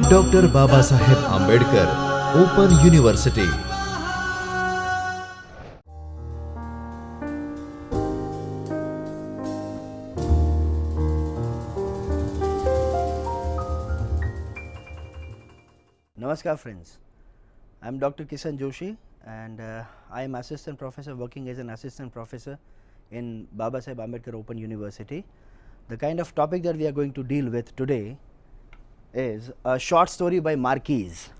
Doctor Baba Saheb Ambedkar open university. Namaskar friends, I am Dr. Kisan Joshi and I am assistant professor working as an assistant professor in Baba Saheb Ambedkar Open University. The kind of topic that we are going to deal with today is a short story by Marquez.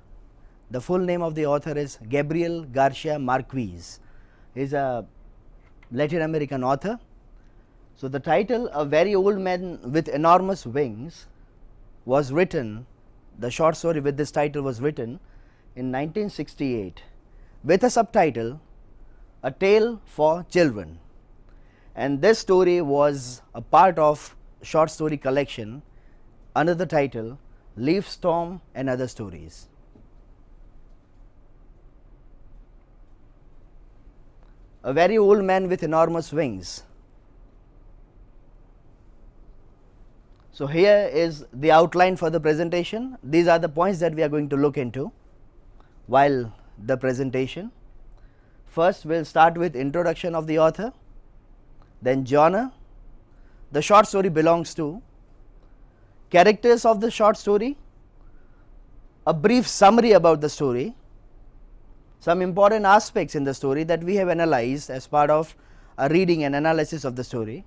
The full name of the author is Gabriel Garcia Marquez. He is a Latin American author. So the title, A Very Old Man with Enormous Wings, was written, the short story with this title was written in 1968 with a subtitle, A Tale for Children. And this story was a part of short story collection under the title Leaf Storm and Other Stories. A Very Old Man with Enormous Wings. So here is the outline for the presentation. These are the points that we are going to look into while the presentation. First we will start with introduction of the author, then genre, the short story belongs to, characters of the short story, a brief summary about the story, some important aspects in the story that we have analyzed as part of a reading and analysis of the story,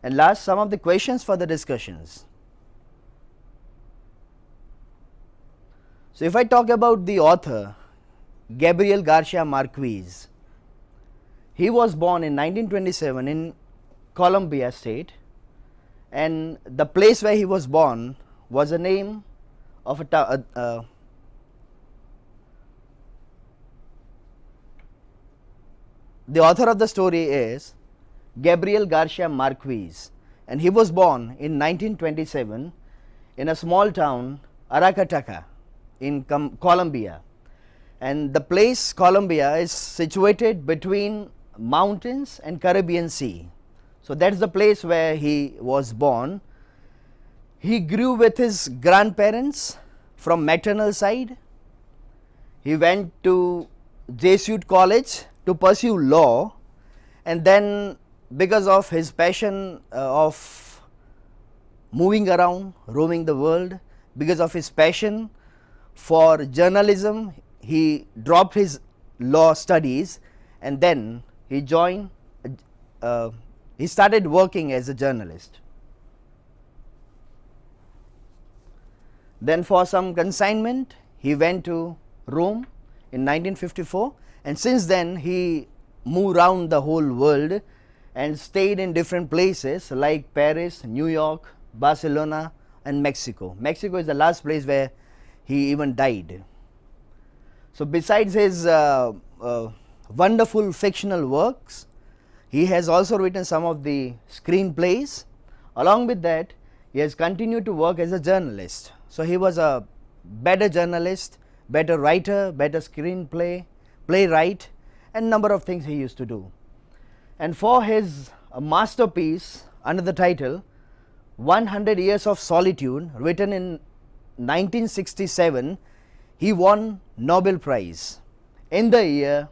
and last some of the questions for the discussions. So if I talk about the author, Gabriel Garcia Marquez, he was born in 1927 in Colombia state, and the place where he was born was a name of a the author of the story is Gabriel Garcia Marquez, and he was born in 1927 in a small town Aracataca in Colombia, and the place Colombia is situated between mountains and Caribbean Sea. So that is the place where he was born. He grew with his grandparents from maternal side. He went to Jesuit college to pursue law, and then because of his passion of moving around, roaming the world, because of his passion for journalism, he dropped his law studies and then he joined, he started working as a journalist. Then for some consignment he went to Rome in 1954, and since then he moved around the whole world and stayed in different places like Paris, New York, Barcelona and Mexico. Mexico is the last place where he even died. So besides his wonderful fictional works, he has also written some of the screenplays. Along with that, he has continued to work as a journalist. So he was a better journalist, better writer, better screenplay, playwright, and number of things he used to do. And for his masterpiece under the title 100 Years of Solitude, written in 1967, he won Nobel Prize in the year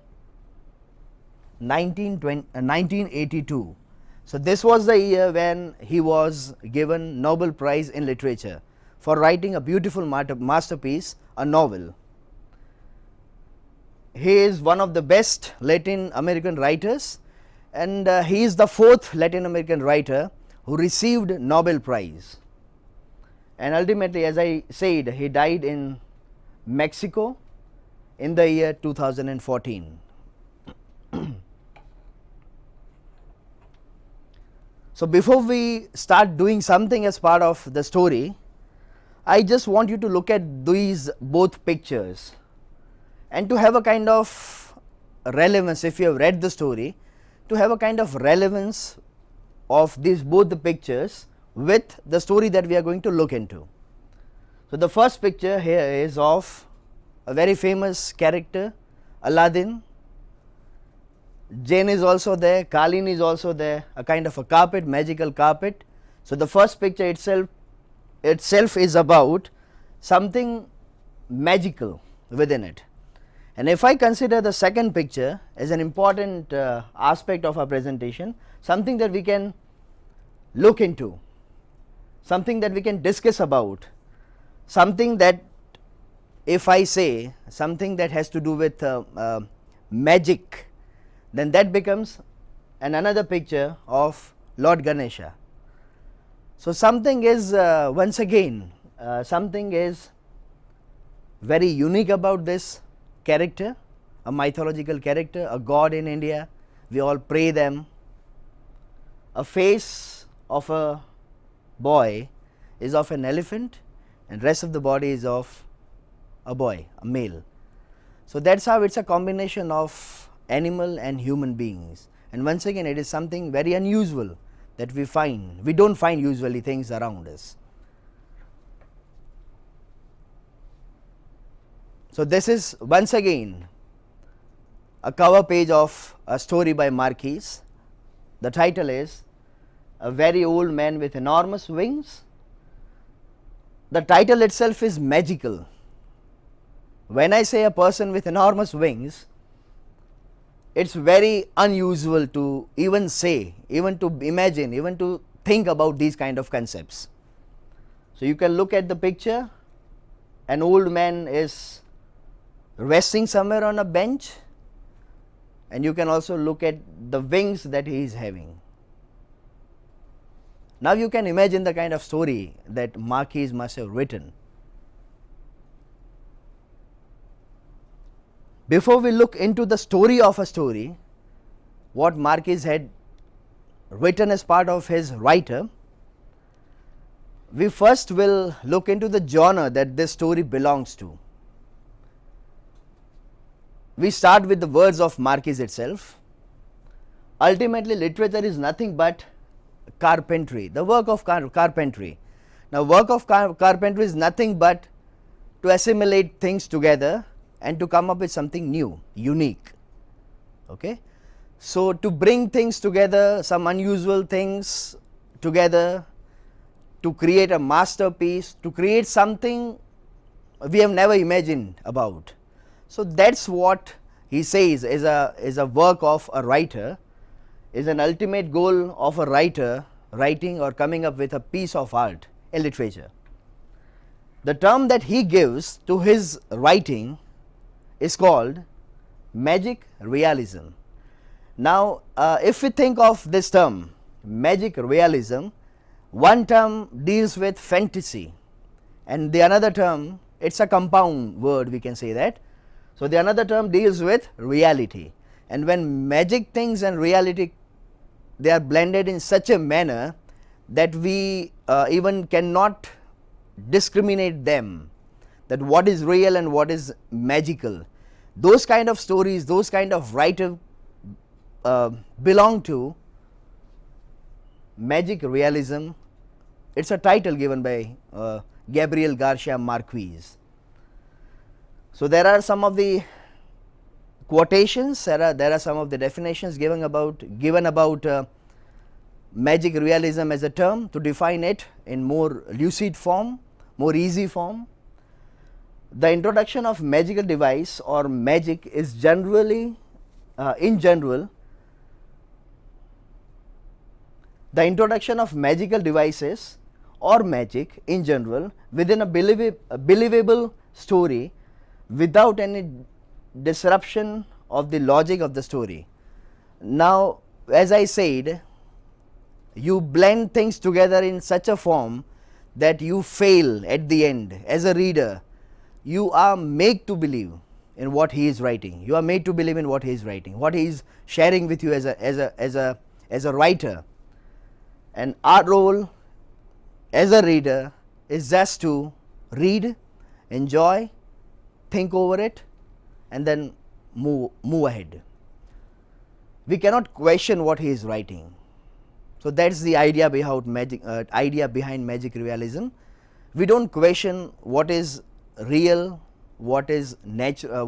1982. So this was the year when he was given Nobel Prize in Literature for writing a beautiful masterpiece, a novel. He is one of the best Latin American writers, and he is the fourth Latin American writer who received Nobel Prize. And ultimately, as I said, he died in Mexico in the year 2014. So before we start doing something as part of the story, I just want you to look at these both pictures and to have a kind of relevance, if you have read the story, to have a kind of relevance of these both the pictures with the story that we are going to look into. So the first picture here is of a very famous character, Aladdin. Jane is also there, Kalin is also there, a kind of a carpet, magical carpet. So the first picture itself itself is about something magical within it. And if I consider the second picture as an important aspect of our presentation, something that we can look into, something that we can discuss about, something that, if I say something that has to do with magic, then that becomes another picture of Lord Ganesha. So something is once again something is very unique about this character, a mythological character, a god in India. We all pray them. A face of a boy is of an elephant, and rest of the body is of a boy, a male. So that's how it's a combination of animal and human beings. And once again, it is something very unusual that we find. We don't find usually things around us. So this is once again a cover page of a story by Marquis. The title is A Very Old Man with Enormous Wings. The title itself is magical. When I say a person with enormous wings, it's very unusual to even say, even to imagine, even to think about these kind of concepts. So you can look at the picture. An old man is resting somewhere on a bench, and you can also look at the wings that he is having. Now you can imagine the kind of story that Marquis must have written. Before we look into the story of a story, what Marquis had written as part of his writer, we first will look into the genre that this story belongs to. We start with the words of Marquis itself. Ultimately, literature is nothing but carpentry, the work of carpentry. Now, work of carpentry is nothing but to assimilate things together and to come up with something new, unique. Okay? So, to bring things together, some unusual things together, to create a masterpiece, to create something we have never imagined about. So that's what he says is a work of a writer, is an ultimate goal of a writer writing or coming up with a piece of art in literature. The term that he gives to his writing is called magic realism. Now, if we think of this term, magic realism, one term deals with fantasy, and the another term, it's a compound word, we can say that. So the another term deals with reality, and when magic things and reality, they are blended in such a manner that we even cannot discriminate them, that what is real and what is magical. Those kind of stories, those kind of writer belong to magic realism. It's a title given by Gabriel Garcia Marquez. So there are some of the quotations, there are some of the definitions given about magic realism as a term to define it in more lucid form, more easy form. The introduction of magical device or magic is generally, in general, the introduction of magical devices or magic in general within a believable story without any disruption of the logic of the story. Now, as I said, you blend things together in such a form that you fail at the end. As a reader, you are made to believe in what he is writing. You are made to believe in what he is writing, what he is sharing with you as a writer. And our role as a reader is just to read, enjoy, think over it, and then move ahead. We cannot question what he is writing. So that's the idea behind magic realism. We don't question what is real, what is unnatural,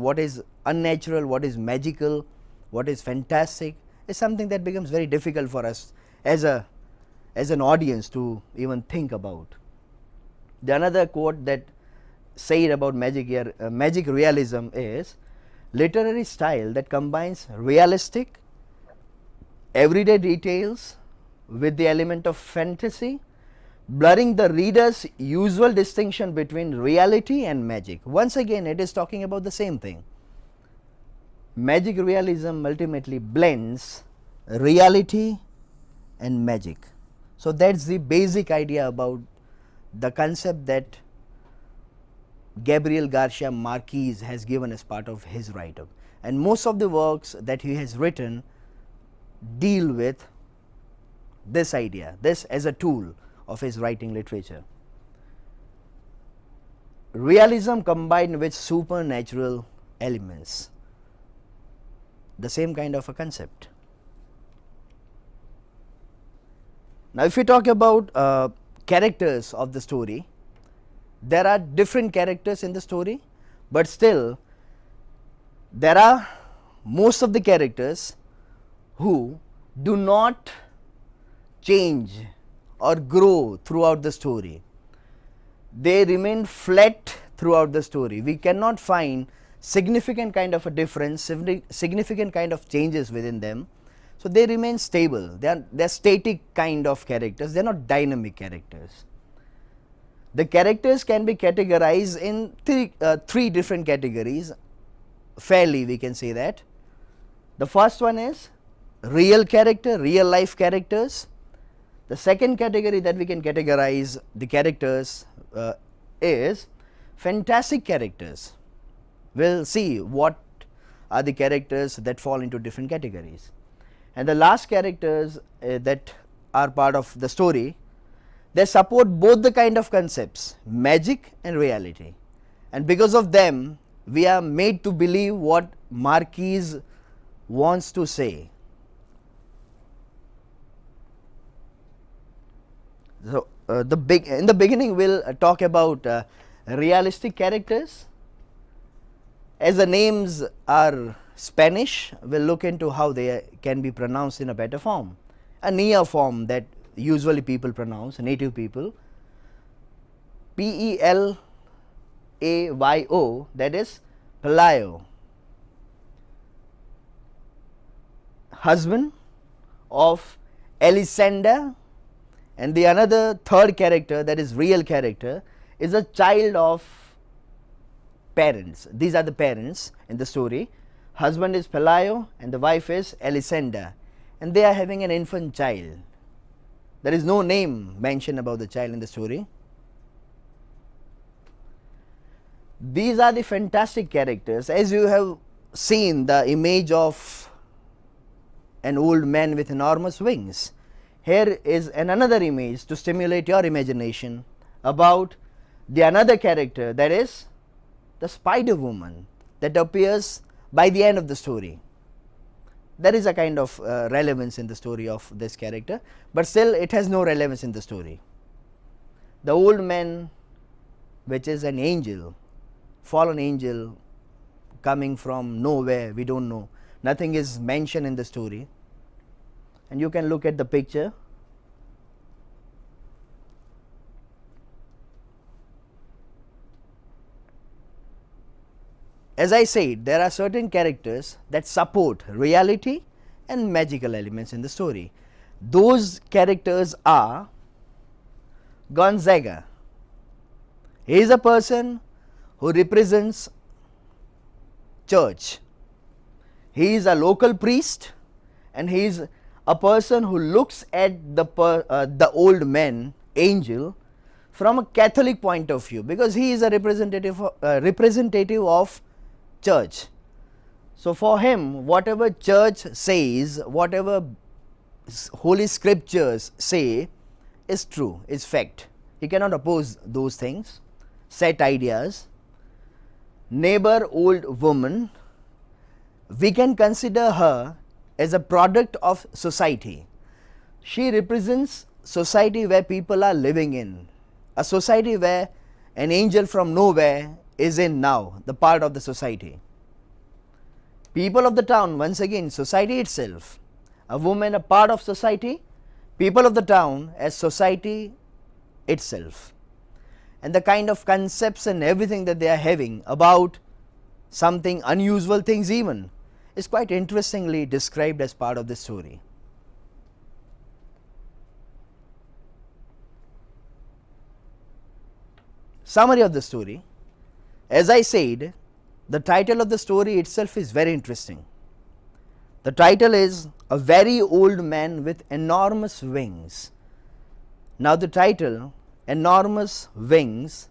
what is magical, what is fantastic. It's something that becomes very difficult for us as an audience to even think about. The another quote that said about magic realism is literary style that combines realistic everyday details with the element of fantasy, blurring the reader's usual distinction between reality and magic. Once again, it is talking about the same thing. Magic realism ultimately blends reality and magic. So that's the basic idea about the concept that Gabriel Garcia Marquez has given as part of his write-up, and most of the works that he has written deal with this idea, this as a tool of his writing literature. Realism combined with supernatural elements, the same kind of a concept. Now, if we talk about characters of the story, there are different characters in the story, but still there are most of the characters who do not change or grow throughout the story. They remain flat throughout the story. We cannot find significant kind of a difference, significant kind of changes within them. So they remain stable. They are static kind of characters. They are not dynamic characters. The characters can be categorized in three different categories. Fairly, we can say that. The first one is real character, real life characters. The second category that we can categorize the characters is fantastic characters. We'll see what are the characters that fall into different categories. And the last characters that are part of the story, they support both the kind of concepts, magic and reality. And because of them, we are made to believe what Marquez wants to say. So, in the beginning, we'll talk about realistic characters. As the names are Spanish, we'll look into how they can be pronounced in a better form, a near form that usually people pronounce, native people. Pelayo, that is Pelayo, husband of Elisenda, and the another third character, that is real character, is a child of parents. These are the parents in the story. Husband is Pelayo and the wife is Elisenda, and they are having an infant child. There is no name mentioned about the child in the story. These are the fantastic characters. As you have seen the image of an old man with enormous wings, here is another image to stimulate your imagination about the another character, that is the Spider Woman, that appears by the end of the story. There is a kind of relevance in the story of this character, but still it has no relevance in the story. The old man, which is an angel, fallen angel coming from nowhere, we don't know, nothing is mentioned in the story, and you can look at the picture. As I said, there are certain characters that support reality and magical elements in the story. Those characters are Gonzaga. He is a person who represents church. He is a local priest, and he is a person who looks at the old man, angel, from a Catholic point of view, because he is a representative of church. So for him, whatever church says, whatever holy scriptures say is true, is fact. He cannot oppose those things, set ideas. Neighbor old woman, we can consider her as a product of society. She represents society where people are living in, a society where an angel from nowhere is in now, the part of the society. People of the town, once again, society itself. A woman, a part of society. People of the town as society itself. and the kind of concepts and everything that they are having about something unusual things even is quite interestingly described as part of the story. Summary of the story. As I said, the title of the story itself is very interesting. The title is A Very Old Man with Enormous Wings. Now the title, enormous wings,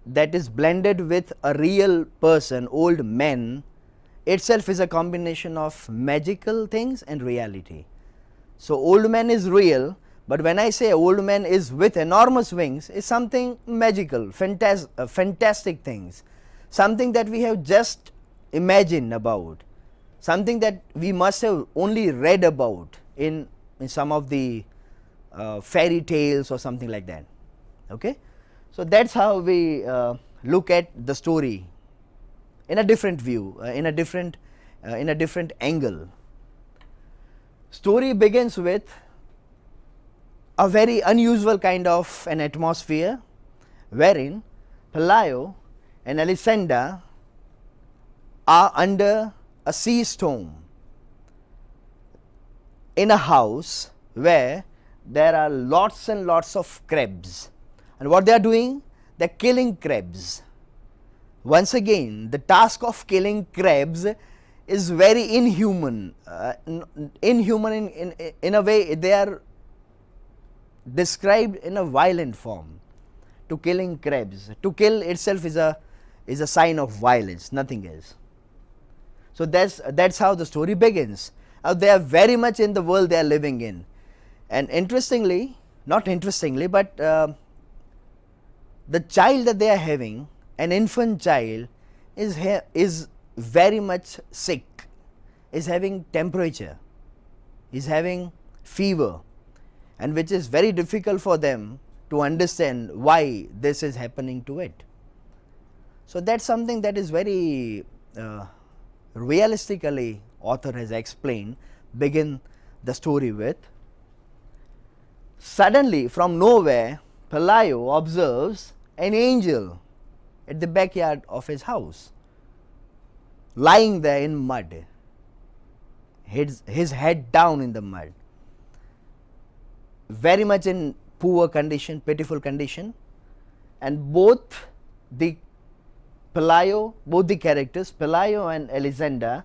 that is blended with a real person, old man, itself is a combination of magical things and reality. So old man is real, but when I say old man is with enormous wings, is something magical, fantastic things, something that we have just imagined about, something that we must have only read about in some of the fairy tales or something like that. Okay? So that's how we look at the story in a different view, in a different angle. Story begins with a very unusual kind of an atmosphere, wherein Pelayo and Elisenda are under a sea storm in a house where there are lots and lots of crabs, and what they are doing, they are killing crabs. Once again, the task of killing crabs is very inhuman. In a way, they are described in a violent form. To killing crabs, to kill itself is a sign of violence, nothing else. So that's how the story begins. They are very much in the world they are living in, and interestingly, not interestingly, but the child that they are having, an infant child, is very much sick, is having temperature, is having fever, and which is very difficult for them to understand why this is happening to it. So that's something that is very realistically author has explained. Begin the story with, suddenly from nowhere Pelayo observes an angel at the backyard of his house, lying there in mud, his head down in the mud, very much in poor condition, pitiful condition, and both the characters, Pelayo and Elisenda,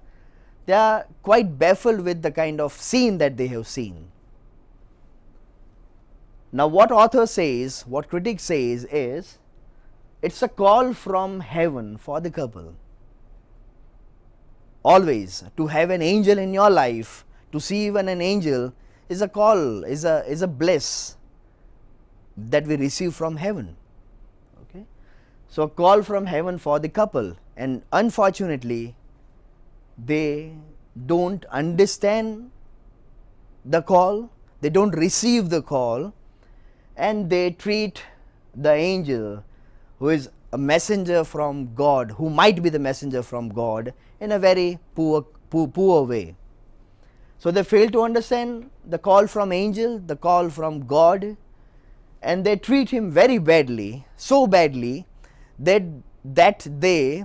they are quite baffled with the kind of scene that they have seen. Now what author says, what critic says is, it's a call from heaven for the couple. Always to have an angel in your life, to see even an angel, is a call, is a bliss that we receive from heaven. Okay? So a call from heaven for the couple, and unfortunately they don't understand the call, they don't receive the call, and they treat the angel, who is a messenger from God, who might be the messenger from God, in a very poor way. So they fail to understand the call from angel, the call from God, and they treat him very badly, so badly that they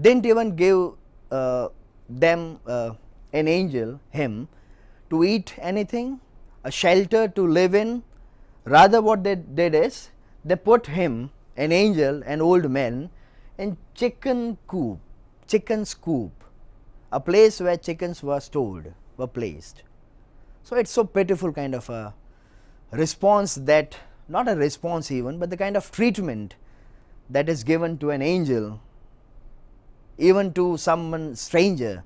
didn't even give them an angel, him, to eat anything, a shelter to live in. Rather what they did is, they put him, an angel, an old man, in chicken coop, a place where chickens were stored, were placed. So it's so pitiful kind of a response, that not a response even, but the kind of treatment that is given to an angel, even to someone stranger,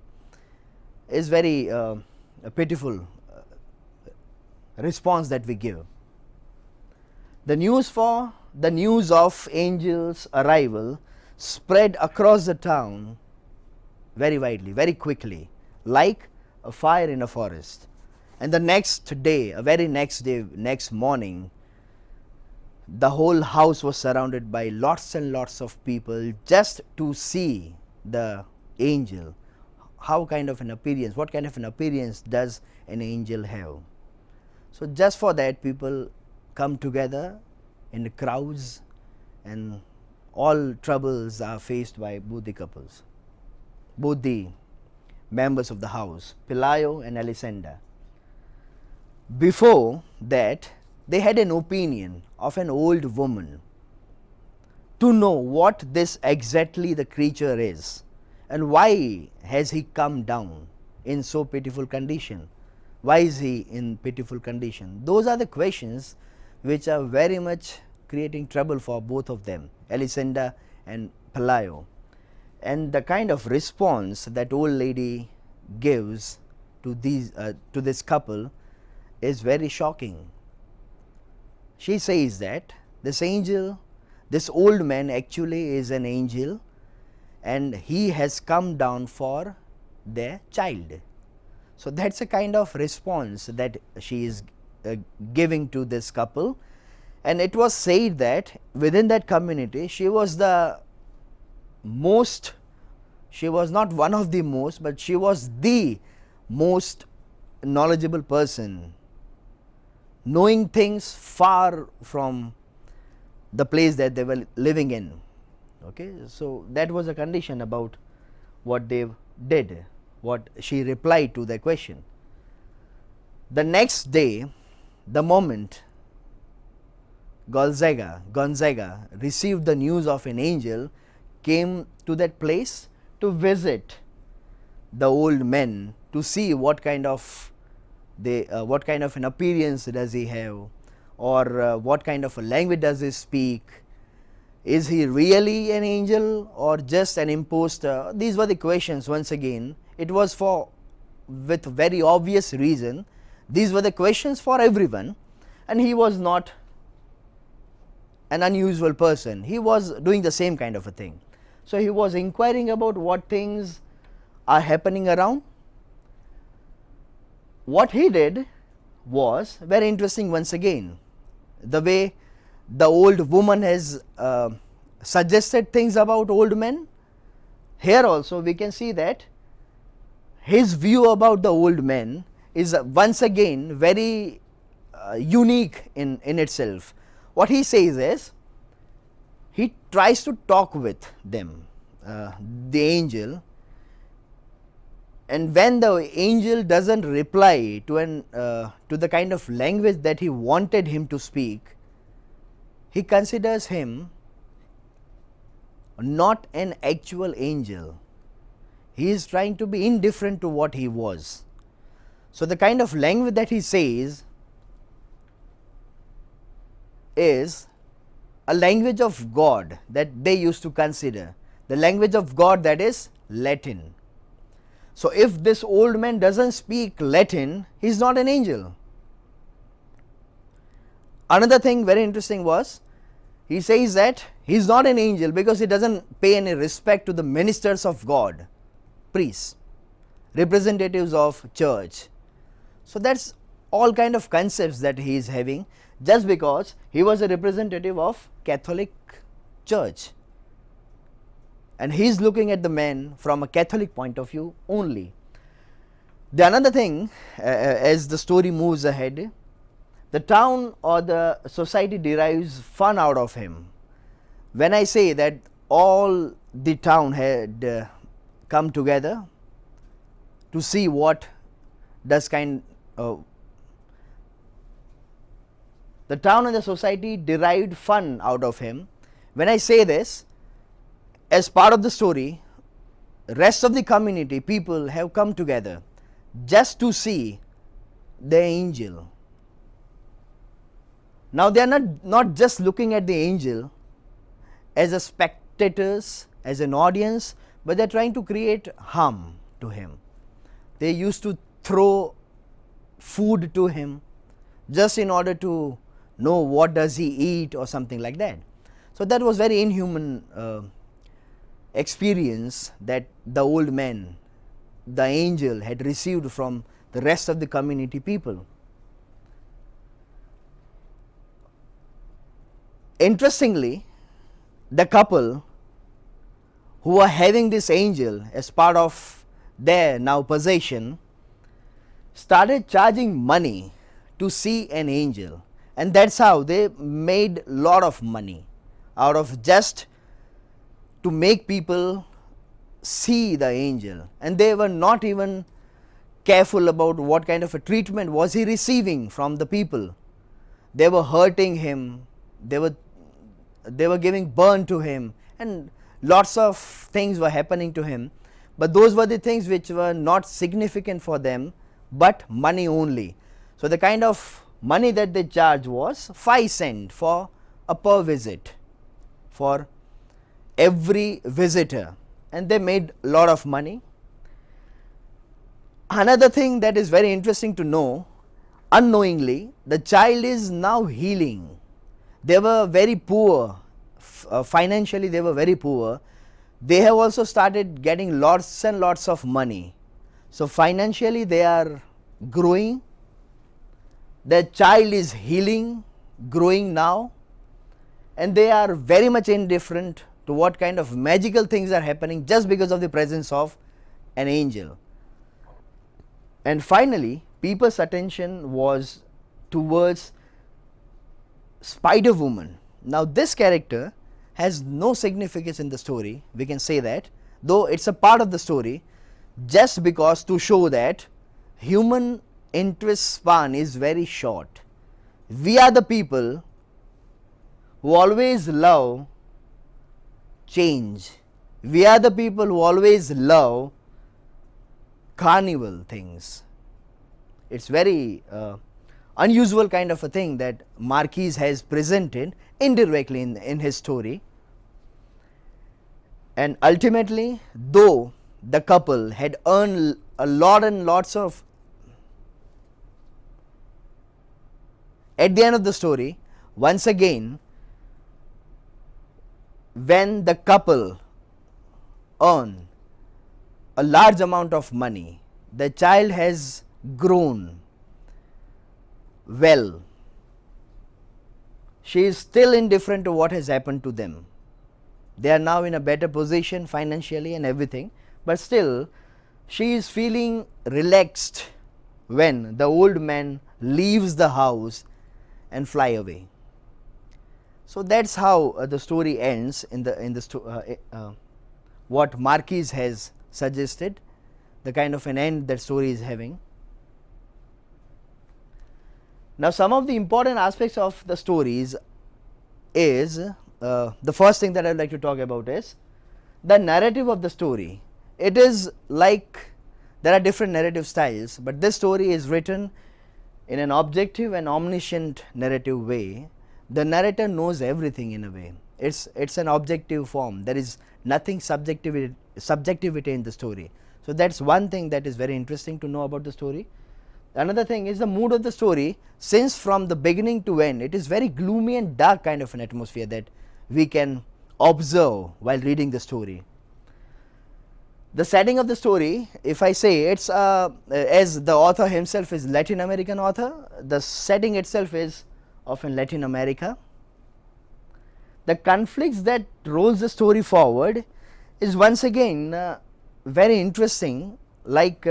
is very a pitiful response that we give. The news of angel's arrival spread across the town very widely, very quickly, like a fire in a forest. And the next day, next morning, the whole house was surrounded by lots and lots of people just to see the angel. What kind of an appearance does an angel have? So just for that, people come together in the crowds, and all troubles are faced by both the couples, both the members of the house, Pelayo and Elisenda. Before that, they had an opinion of an old woman to know what this exactly the creature is and why has he come down in so pitiful condition. Why is he in pitiful condition? Those are the questions which are very much creating trouble for both of them, Elisenda and Pelayo. And the kind of response that old lady gives to this couple is very shocking. She says that this old man actually is an angel, and he has come down for their child. So that's a kind of response that she is giving to this couple. And it was said that within that community she was not one of the most, but she was the most knowledgeable person, knowing things far from the place that they were living in. Okay, so that was a condition about what they did, what she replied to the question. The next day, the moment Gonzaga received the news of an angel, came to that place to visit the old man to see what kind of an appearance does he have, or what kind of a language does he speak. Is he really an angel or just an impostor? These were the questions. Once again, it was with very obvious reason. These were the questions for everyone, and he was not an unusual person. He was doing the same kind of a thing. So he was inquiring about what things are happening around. What he did was very interesting once again. The way the old woman has suggested things about old men, here also we can see that his view about the old men is once again very unique in itself. What he says is, he tries to talk with them, the angel, and when the angel doesn't reply to the kind of language that he wanted him to speak, he considers him not an actual angel. He is trying to be indifferent to what he was. So the kind of language that he says is a language of God that they used to consider, the language of God, that is Latin. So if this old man doesn't speak Latin, he is not an angel. Another thing very interesting was, he says that he is not an angel because he doesn't pay any respect to the ministers of God, priests, representatives of church. So that's all kind of concepts that he is having just because he was a representative of Catholic Church, and he is looking at the man from a Catholic point of view only. The another thing, as the story moves ahead, the town or the society derives fun out of him. When I say that all the town had come together to see what does the town and the society derived fun out of him. When I say this, as part of the story, rest of the community, people have come together just to see the angel. Now they are not just looking at the angel as a spectators, as an audience, but they are trying to create harm to him. They used to throw food to him just in order to know what does he eat or something like that. So that was very inhuman experience that the old man, the angel, had received from the rest of the community people. Interestingly, the couple who are having this angel as part of their now possession started charging money to see an angel, and that's how they made lot of money out of just to make people see the angel, and they were not even careful about what kind of a treatment was he receiving from the people. They were hurting him, they were giving burn to him, and lots of things were happening to him, but those were the things which were not significant for them, but money only. So the kind of money that they charged was 5 cents for a per visit for every visitor, and they made a lot of money. Another thing that is very interesting to know, unknowingly the child is now healing. They were very poor, financially they were very poor. They have also started getting lots and lots of money. So financially they are growing, their child is healing, growing now, and they are very much indifferent to what kind of magical things are happening just because of the presence of an angel. And finally people's attention was towards Spider Woman. Now this character has no significance in the story, we can say that, though it's a part of the story, just because to show that human interest span is very short. We are the people who always love change. We are the people who always love carnival things. It's very unusual kind of a thing that Marquis has presented indirectly in his story. And ultimately, though the couple had earned a lot and lots of, at the end of the story, once again, when the couple earn a large amount of money, the child has grown well. She is still indifferent to what has happened to them. They are now in a better position financially and everything, but still she is feeling relaxed when the old man leaves the house and fly away. So that's how the story ends in what Marquis has suggested, the kind of an end that story is having. Now some of the important aspects of the stories is, the first thing that I would like to talk about is the narrative of the story. It is like there are different narrative styles, but this story is written in an objective and omniscient narrative way. The narrator knows everything in a way. It's an objective form. There is nothing subjectivity in the story. So that's one thing that is very interesting to know about the story. Another thing is the mood of the story. Since from the beginning to end, it is very gloomy and dark kind of an atmosphere that we can observe while reading the story. The setting of the story, if I say it's as the author himself is Latin American author, the setting itself is of in Latin America. The conflicts that rolls the story forward is once again very interesting. Like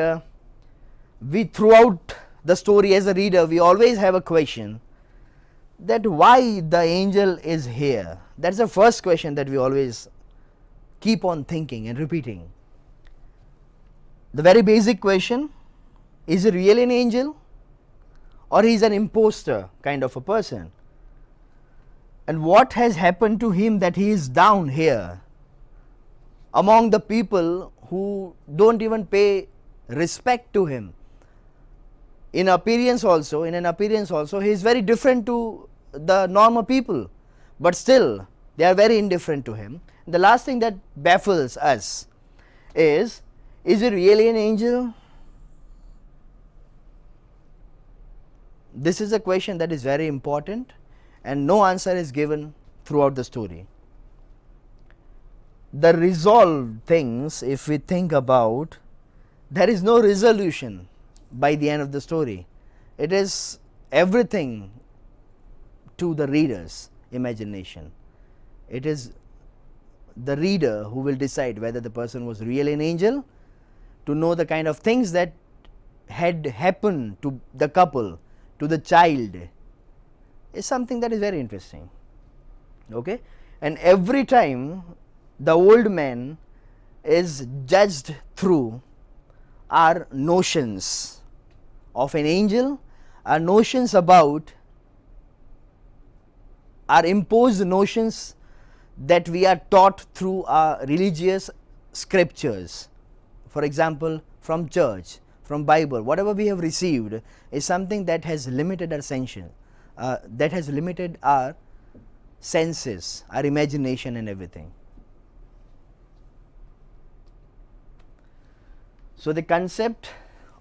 we throughout the story as a reader, we always have a question that why the angel is here. That's the first question that we always keep on thinking and repeating. The very basic question, is he really an angel or he is an imposter kind of a person? And what has happened to him that he is down here among the people who don't even pay respect to him? In an appearance also he is very different to the normal people, but still they are very indifferent to him. The last thing that baffles us is he really an angel? This is a question that is very important and no answer is given throughout the story. The resolved things, if we think about, there is no resolution by the end of the story. It is everything to the reader's imagination. It is the reader who will decide whether the person was really an angel, to know the kind of things that had happened to the couple, to the child, is something that is very interesting. Okay, and every time the old man is judged through our notions of an angel, our notions about, our imposed notions that we are taught through our religious scriptures. For example, from church, from Bible, whatever we have received is something that has limited our senses, that has limited our senses, our imagination and everything. So the concept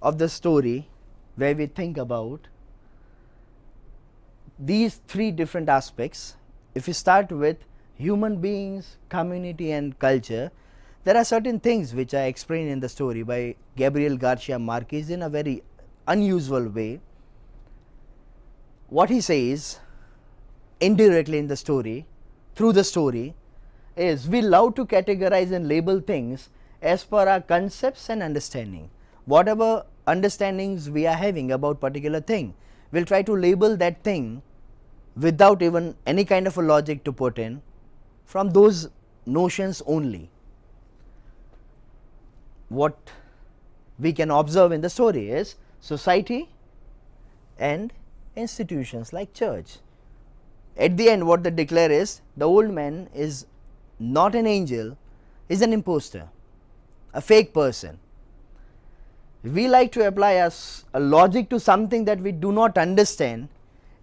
of the story, where we think about these three different aspects, if we start with human beings, community and culture, there are certain things which are explained in the story by Gabriel Garcia Marquez in a very unusual way. What he says indirectly in the story, through the story, is we love to categorize and label things as per our concepts and understanding. Whatever understandings we are having about particular thing, we'll try to label that thing without even any kind of a logic to put in, from those notions only. What we can observe in the story is society and institutions like church. At the end, what they declare is the old man is not an angel, is an imposter, a fake person. We like to apply a logic to something that we do not understand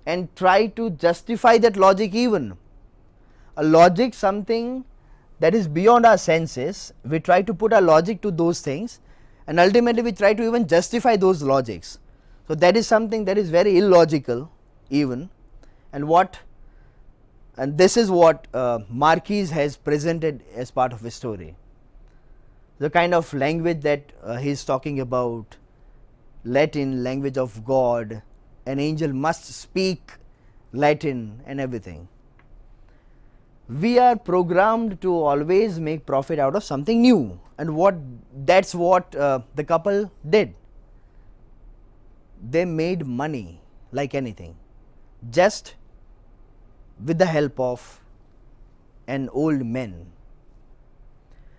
and try to justify that logic even. A logic, something that is beyond our senses, we try to put our logic to those things and ultimately we try to even justify those logics. So that is something that is very illogical even, and this is what Marquez has presented as part of his story. The kind of language that he is talking about, Latin, language of God, an angel must speak Latin and everything. We are programmed to always make profit out of something new, and that's what the couple did. They made money like anything, just with the help of an old man.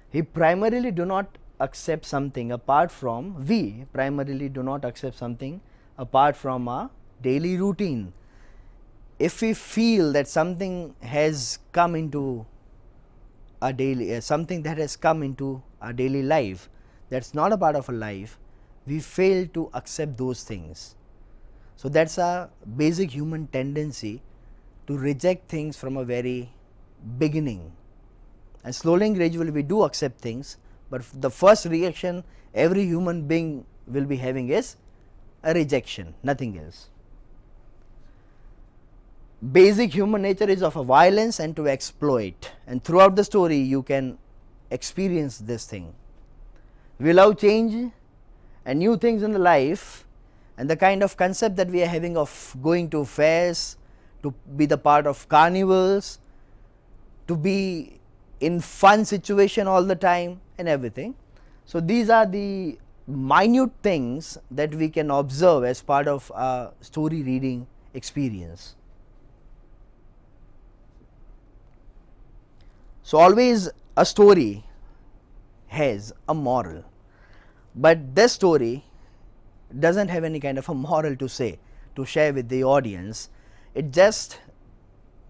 He primarily do not accept something apart from, we primarily do not accept something apart from our daily routine. If we feel that something has come into our daily, something that has come into our daily life, that's not a part of our life, we fail to accept those things. So that's a basic human tendency to reject things from a very beginning, and slowly and gradually we do accept things, but the first reaction every human being will be having is a rejection, nothing else. Basic human nature is of a violence and to exploit, and throughout the story you can experience this thing. We love change and new things in the life, and the kind of concept that we are having of going to fairs, to be the part of carnivals, to be in fun situation all the time and everything. So these are the minute things that we can observe as part of our story reading experience. So always a story has a moral, but this story doesn't have any kind of a moral to say, to share with the audience. It just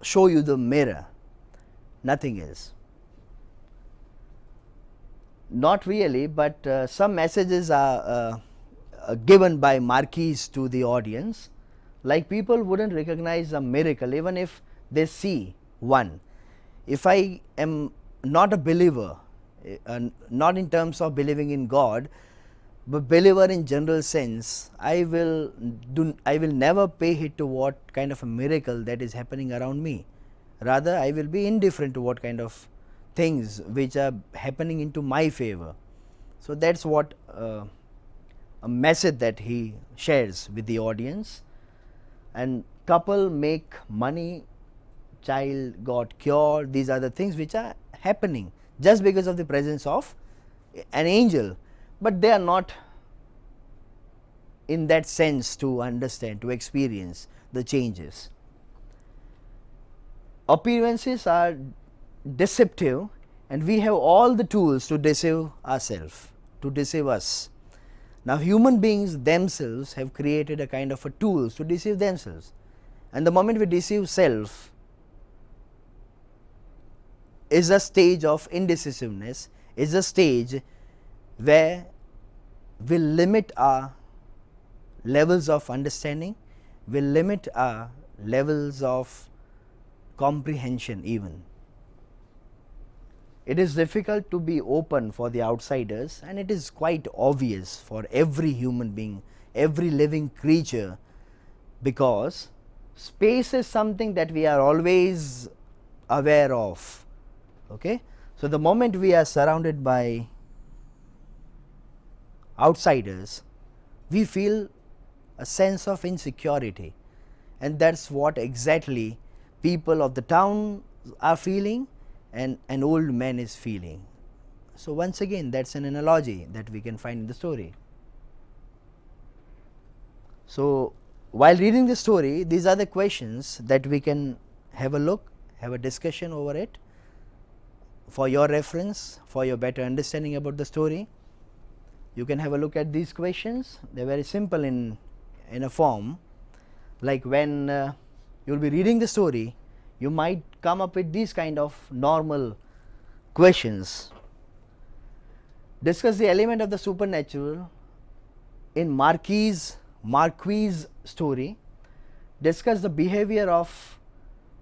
show you the mirror, nothing else. Not really, but some messages are given by Marquez to the audience, like people wouldn't recognize a miracle even if they see one. If I am not a believer, not in terms of believing in God, but believer in general sense, I will never pay heed to what kind of a miracle that is happening around me. Rather, I will be indifferent to what kind of things which are happening into my favor. So that's what a message that he shares with the audience. And couple make money, child got cured, these are the things which are happening just because of the presence of an angel, but they are not in that sense to understand, to experience the changes. appearances are deceptive, and we have all the tools to deceive ourselves, to deceive us. Now human beings themselves have created a kind of a tools to deceive themselves, and the moment we deceive self is a stage of indecisiveness, is a stage where we limit our levels of understanding, we limit our levels of comprehension even. It is difficult to be open for the outsiders, and it is quite obvious for every human being, every living creature, because space is something that we are always aware of. Okay? So, the moment we are surrounded by outsiders, we feel a sense of insecurity, and that is what exactly people of the town are feeling and an old man is feeling. So, once again that is an analogy that we can find in the story. So, while reading the story, these are the questions that we can have a look, have a discussion over it for your reference, for your better understanding about the story. You can have a look at these questions. They are very simple in a form, like when you will be reading the story, you might come up with these kind of normal questions. Discuss the element of the supernatural in Marquis' story. Discuss the behavior of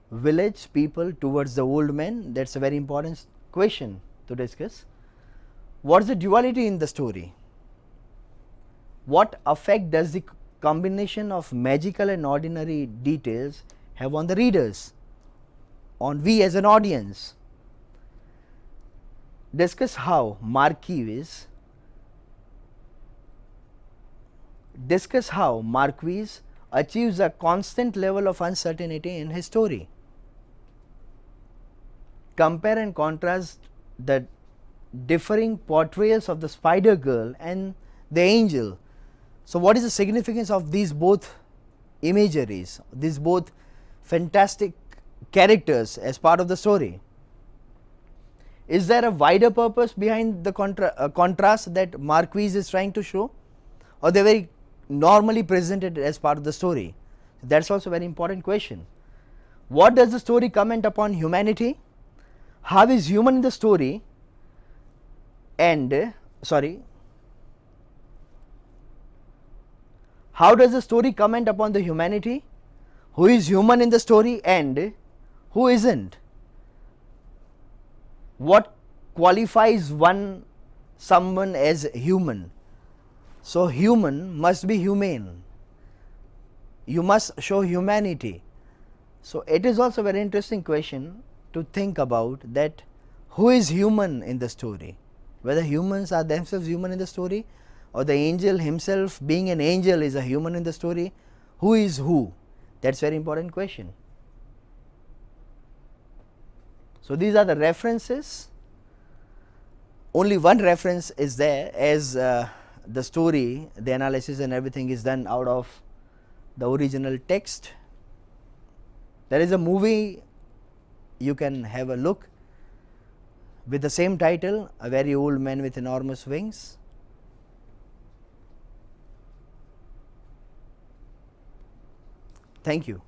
village people towards the old man. That is a very important question to discuss. What is the duality in the story? What effect does the combination of magical and ordinary details have on the readers, on we as an audience? Discuss how Marquis achieves a constant level of uncertainty in his story. Compare and contrast the differing portrayals of the spider girl and the angel. So, what is the significance of these both imageries, these both fantastic characters as part of the story? Is there a wider purpose behind the contrast that Marquis is trying to show, or they are very normally presented as part of the story? That is also a very important question. What does the story comment upon humanity? How is human in the story and how does the story comment upon the humanity? Who is human in the story and who isn't? What qualifies someone as human? So, human must be humane. You must show humanity. So, it is also a very interesting question to think about, that who is human in the story, whether humans are themselves human in the story, or the angel himself being an angel is a human in the story. Who is who? That is a very important question. So, these are the references. Only one reference is there, as the story, the analysis and everything is done out of the original text. There is a movie, you can have a look, with the same title, A Very Old Man with Enormous Wings. Thank you.